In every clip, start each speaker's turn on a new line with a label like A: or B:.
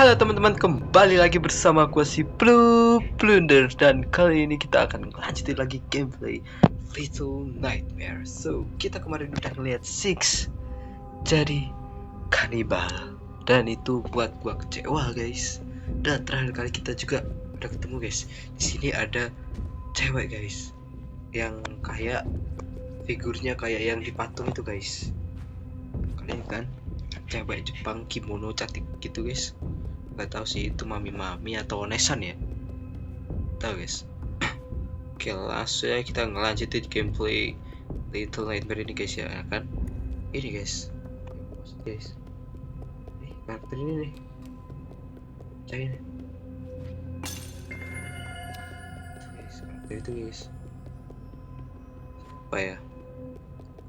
A: Halo teman-teman, kembali lagi bersama aku si Blunder, dan kali ini kita akan lanjutin lagi gameplay Little Nightmare. So, kita kemarin udah ngeliat Six jadi kanibal, dan itu buat gua kecewa guys. Dan terakhir kali kita juga udah ketemu guys. Di sini ada cewek guys, yang kayak figurnya kayak yang di patung itu guys. Kalian kan cewek Jepang kimono cantik gitu guys. Nggak tahu sih itu mami atau onesan ya, tahu guys. Oke, langsung ya kita ngelanjutin gameplay Little Nightmare ini guys ya kan. Ini guys, karakter ini nih, cari nih guys, karakter itu guys, apa ya,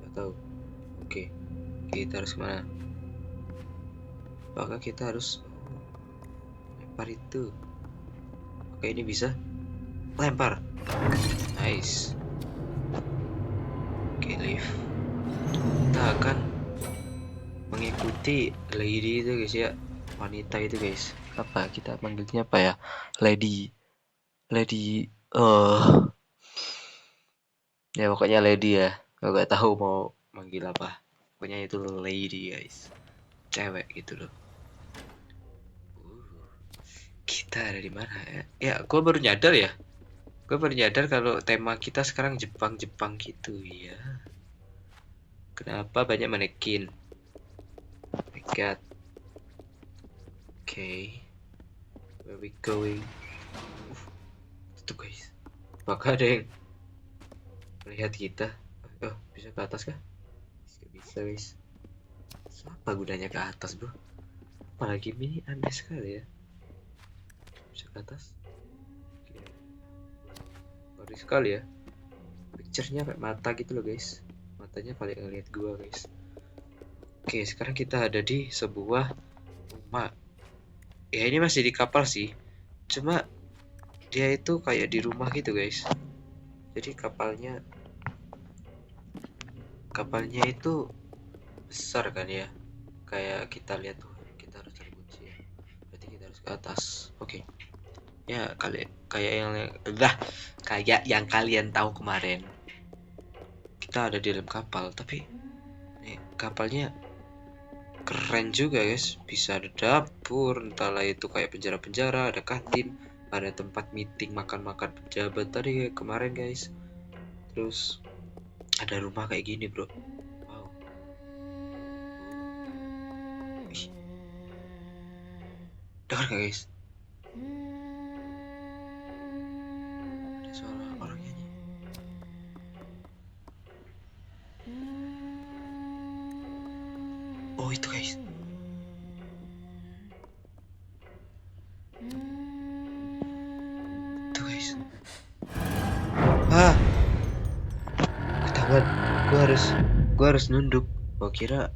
A: nggak tahu. Oke, kita harus kemana? Apakah kita harus lempar itu? Oke, ini bisa lempar. Nice. Oke, leave. Kita akan mengikuti lady itu guys ya, wanita itu guys. Apa kita panggilnya apa ya? Lady ya pokoknya lady ya. Gak tahu mau manggil apa. Pokoknya itu lady guys, cewek gitu loh. Kita ada di mana ya? Ya, gue baru nyadar ya. Gue baru nyadar kalau tema kita sekarang Jepang gitu ya. Kenapa banyak manekin? Oh my god. Okay. Where we going? Itu guys. Apakah ada yang melihat kita? Oh, bisa ke atas kah? Bisa guys. Apa gunanya ke atas bro? Apalagi ini aneh sekali ya. Bisa ke atas? Ngeri sekali ya. Picture-nya kayak mata gitu loh guys. Matanya paling ngeliat gua guys. Oke, sekarang kita ada di sebuah rumah. Ya ini masih di kapal sih. Cuma dia itu kayak di rumah gitu guys. Jadi kapalnya itu besar kan ya. Kayak kita lihat tuh, kita harus cari kunci ya. Berarti kita harus ke atas. Oke. Ya kayak yang kalian tahu kemarin. Kita ada di dalam kapal, tapi kapalnya keren juga guys. Bisa ada dapur, entahlah itu kayak penjara, ada kantin, ada tempat meeting makan-makan pejabat tadi kemarin guys. Terus ada rumah kayak gini bro. Wow. Ih. Dengar gak guys? Ada suara orang nyanyi. Oh itu guys. Itu guys. Ketahuan. Gua harus nunduk. Gua kira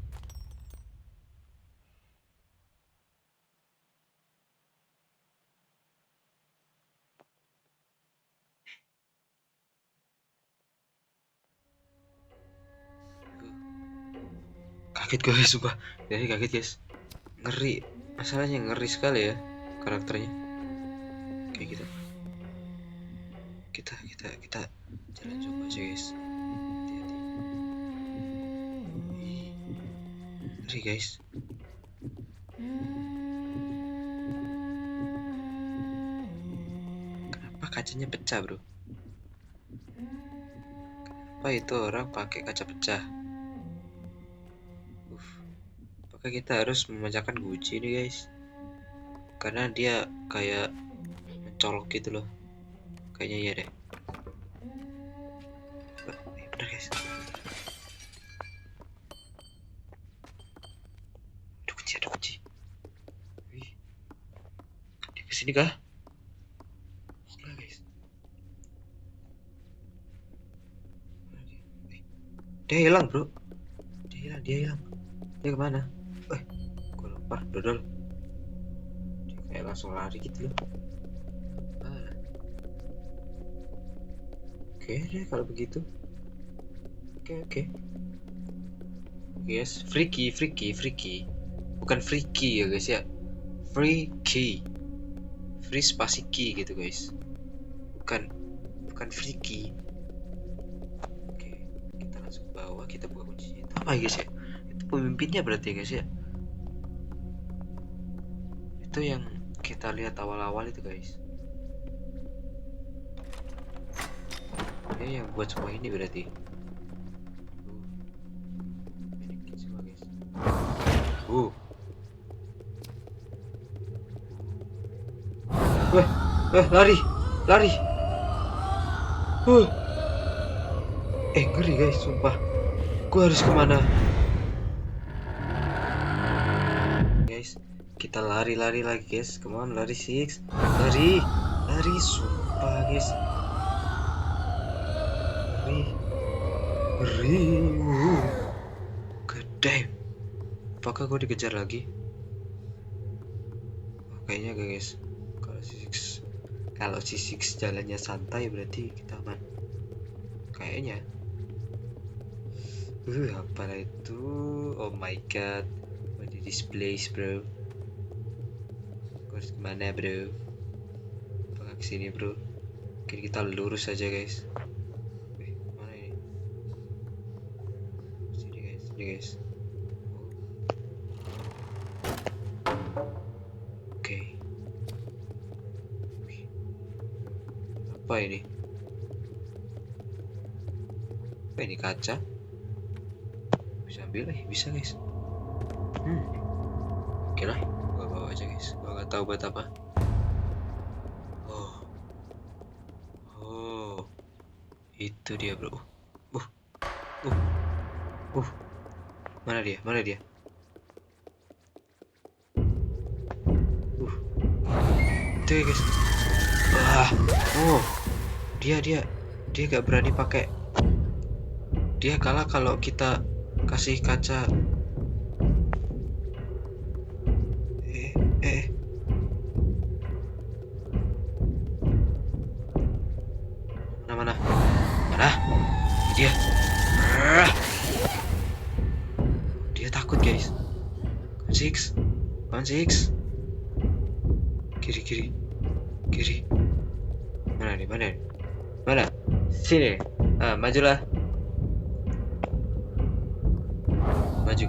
A: kaget guys, sumpah. Jadi kaget guys. Ngeri. Masalahnya ngeri sekali ya karakternya. Kayak gitu. Kita jalan coba aja guys. Hati-hati. Ngeri guys. Kenapa kacanya pecah bro? Kenapa itu orang pakai kaca pecah? Apakah kita harus memecahkan guci ini guys? Karena dia kayak mencolok gitu loh. Kayaknya iya deh. Bener guys. Ada kunci. Wih. Dia kesini kah? Enggak guys. Dia hilang bro. Dia hilang. Dia kemana? Gue lempar dodol. Dia kayak langsung lari gitu loh. Oke deh kalau begitu. Oke. Yes, freaky. Bukan freaky ya guys ya. free key, free spasi key gitu guys, bukan free key. Oke, kita langsung ke bawah, kita buka kuncinya. Itu apa guys ya? Itu pemimpinnya berarti guys ya. Itu yang kita lihat awal-awal itu guys. Yang buat semua ini berarti. Ini semua guys. Lari. Ngeri guys, sumpah. Gua harus kemana? Guys, kita lari lagi guys. Come on, lari Six. Lari, sumpah guys. Ngeri. God damn. Apakah gue dikejar lagi? Kayaknya guys. Kalau si Six jalannya santai berarti kita aman. Kayaknya. Apalah itu? Oh my god. What is this place, bro? Gue harus kemana, bro? Apakah kesini, bro? Mungkin kita lurus aja, guys. Mana ini? Sini, guys. Oke. Apa ini? Apa ini, kaca? Bisa ambil bisa guys. Oke lah, gua bawa aja guys. Gua nggak tahu buat apa. Itu dia bro. Mana dia? Itu ya guys. Dia gak berani pakai. Dia kalah kalau kita kasih kaca. Mana? Dia takut guys. Six. Kiri. Mana? Sini. Majulah. Maju.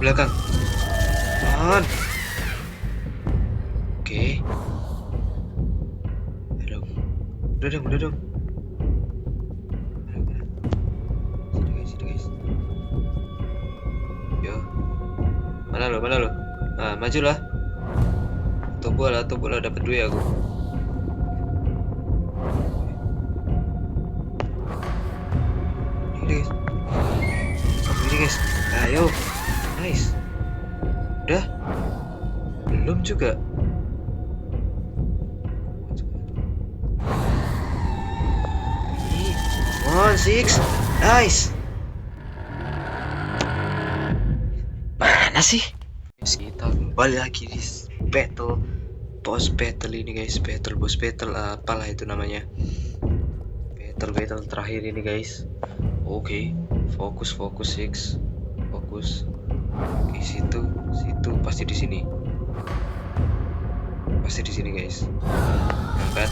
A: Belakang. On. Oke. Udah dong. Sini guys. Yo. Mana lo? Majulah. Atau bola dapat duit aku. Ini guys. Ayo. Nice. Udah? Belum juga. One, Six. Nice. Mana sih? Kita kembali lagi di boss battle ini guys. Boss battle apalah itu namanya. Battle terakhir ini guys. Oke. Fokus Six. Fokus. Oke, situ pasti di sini guys. Angkat.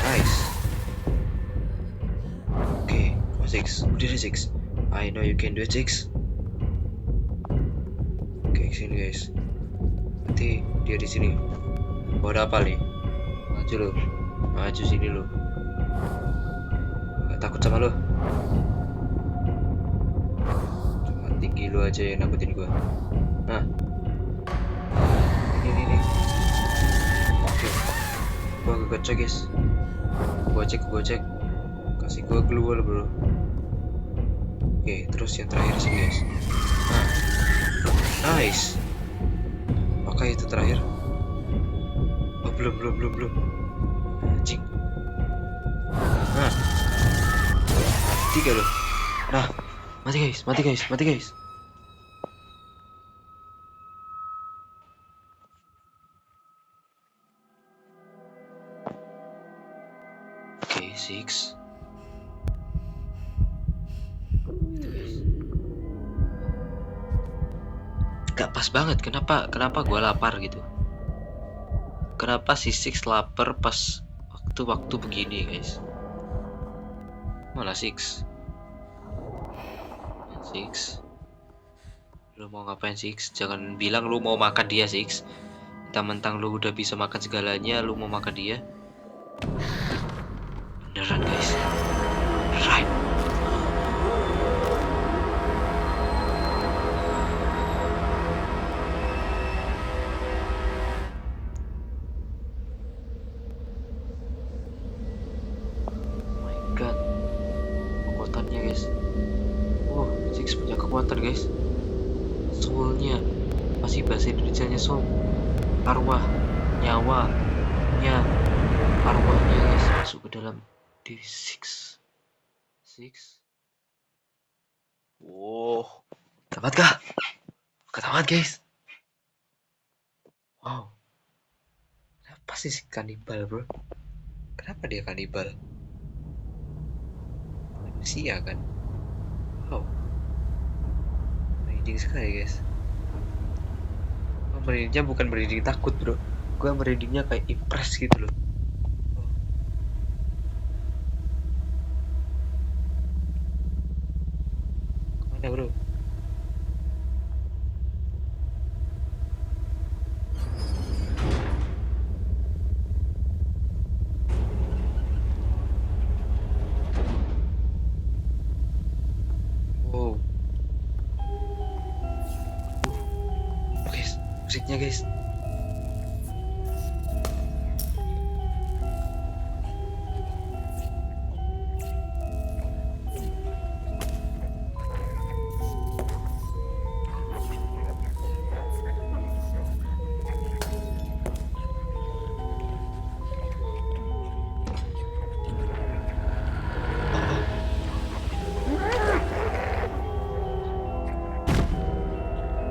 A: Nice. Oke, Six. Udah deh Six. I know you can do it Six. Oke, sini guys. Nanti dia di sini. Ada apa nih? Maju sini lo. Gak takut sama lo. Cuma tinggi lo aja yang nakutin gua. Nah. Ini. Oke. Gua gocek guys. Gua cek. Kasih gua keluar bro. Oke, terus yang terakhir sini guys. Nah. Nice. Apakah itu terakhir? Oh, belum. Anjing. Nah. Mati gak lo? Nah. Mati guys. Oke, Six. Itu guys. Pas banget. Kenapa gue lapar gitu? Kenapa si Six lapar pas waktu begini, guys? Mana Six? Six, lu mau ngapain Six? Jangan bilang lu mau makan dia Six. Mentang-mentang lu udah bisa makan segalanya, lu mau makan dia? Beneran guys. Right. Oh my god. Kekuatannya guys. Six punya kekuatan guys. Soulnya masih bahasa Indonesianya soul. Arwah, nyawanya, arwahnya guys masuk ke dalam diri Six. Wow. Tamat kah? Ketahuan guys. Wow. Kenapa sih si kanibal bro? Kenapa dia kanibal? Manusia kan? Wow. Merinding sekali guys. Merindingnya bukan merinding takut bro. Gue merindingnya kayak impress gitu loh. Kemana bro? Wow. Guys, musiknya guys.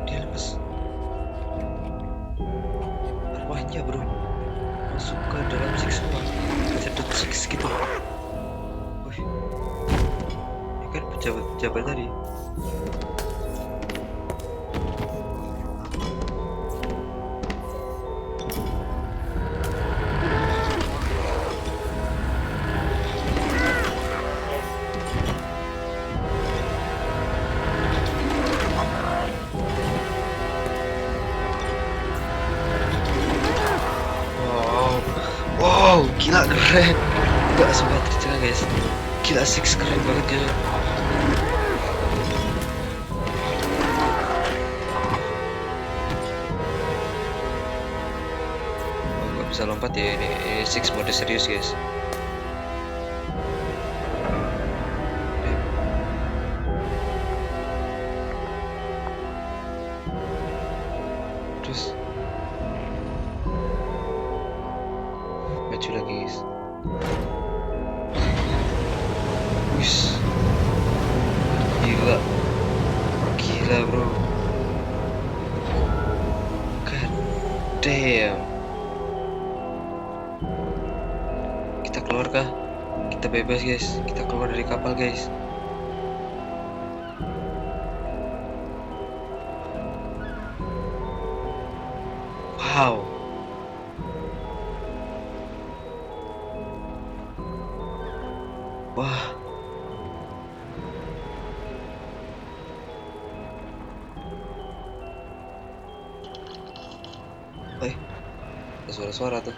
A: Dia lepas arwahnya bro, masuk ke dalam Six semua. Sedot Six gitu. Wih, ini kan pejabat tadi. Wow, gila keren. Gak sempat terjadi guys. Gila Six keren banget ya. Gak bisa lompat ya ini Six mode serius guys. Terus maju lagi guys. Wis, gila bro. God damn. Kita keluar kah? Kita bebas guys. Kita keluar dari kapal guys. Wow. Wah. Ada suara-suara tuh.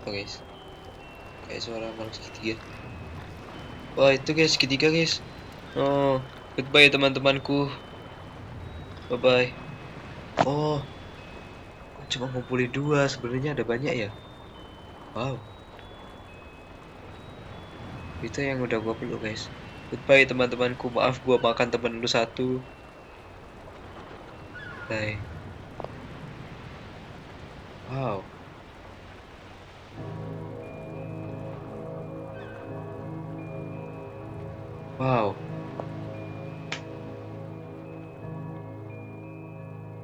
A: Apa guys? Kayak suara makhluk segitiga. Wah itu guys, segitiga guys. Oh, goodbye teman-temanku. Bye bye. Oh, cuma ngumpulin 2, sebenarnya ada banyak ya. Wow. Itu yang udah gua peluk guys. Goodbye teman-temanku. Maaf gua makan temen lu 1. Bye. Wow. Wow.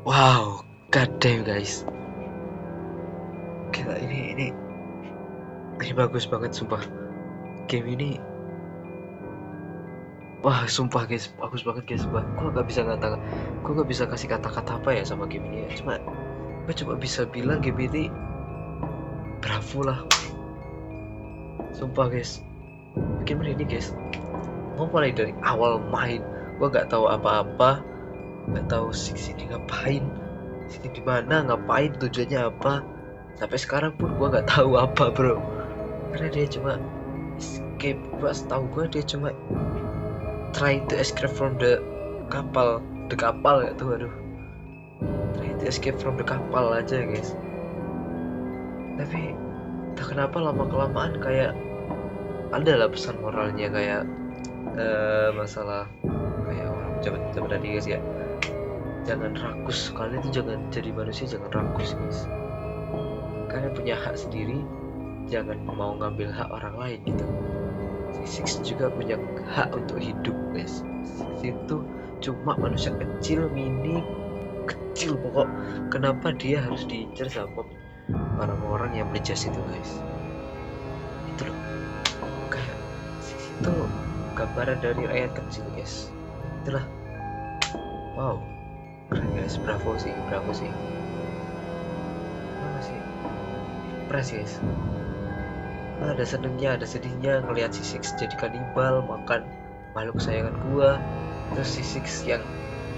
A: Wow, god damn guys. Gila ini bagus banget sumpah. Game ini Wah, sumpah guys, bagus banget guys. Gue nggak bisa gue nggak bisa kasih kata-kata apa ya sama game ini ya. Gue cuma bisa bilang game ini bravo lah. Sumpah guys, bikin merinding guys. Mau mulai dari awal main, gue nggak tahu apa-apa, nggak tahu Six ini ngapain, sini di mana, ngapain, tujuannya apa. Sampai sekarang pun gue nggak tahu apa bro. Karena dia cuma escape. Gue tahu dia cuma trying to escape from the kapal ya tuh, aduh, trying to escape from the kapal aja guys. Tapi tak kenapa lama kelamaan kayak ada lah pesan moralnya, kayak masalah kayak orang zaman tadi guys ya, jangan rakus, kalian tuh jangan jadi manusia, jangan rakus guys, kalian punya hak sendiri, jangan mau ngambil hak orang lain gitu. Six juga punya hak untuk hidup guys. Six itu cuma manusia kecil, kecil pokok. Kenapa dia harus diincar sama orang-orang yang berjas itu guys? Itu loh, kayak Six itu gambaran dari rakyat kecil guys. Itulah, wow, keren guys, bravo sih. Masih impress guys. Ada senengnya, ada sedihnya ngelihat si Six jadi kanibal, makan makhluk kesayangan gua. Terus si Six yang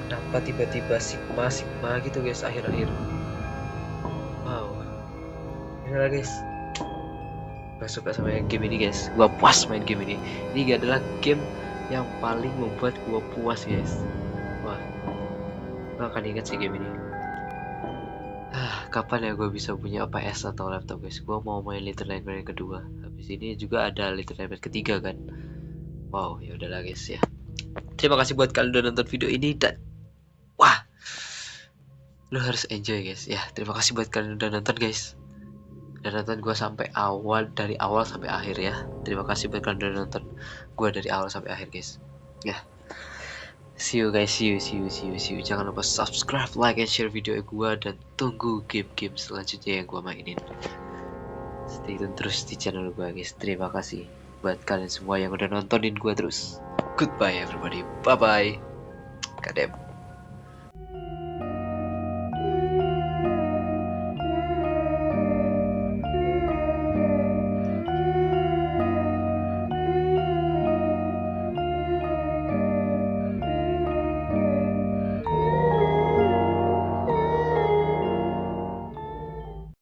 A: kenapa tiba-tiba Sigma gitu guys akhir-akhir. Wow, inilah guys, gua suka sama game ini guys, gua puas main game ini. Ini adalah game yang paling membuat gua puas guys. Wah, gua akan ingat sih game ini. Kapan ya gue bisa punya PS atau laptop guys? Gue mau main Little Nightmares yang kedua. Habis ini juga ada Little Nightmares ketiga kan. Wow, ya udahlah guys ya. Terima kasih buat kalian udah nonton video ini, dan wah, lo harus enjoy guys ya. Terima kasih buat kalian udah nonton guys. Udah nonton gue sampai dari awal sampai akhir ya. Terima kasih buat kalian udah nonton gue dari awal sampai akhir guys. Ya. See you guys, see you. Jangan lupa subscribe, like, and share video gue, dan tunggu game-game selanjutnya yang gue mainin. Stay tune terus di channel gue guys. Terima kasih buat kalian semua yang udah nontonin gue terus. Goodbye everybody, bye bye. Kadem.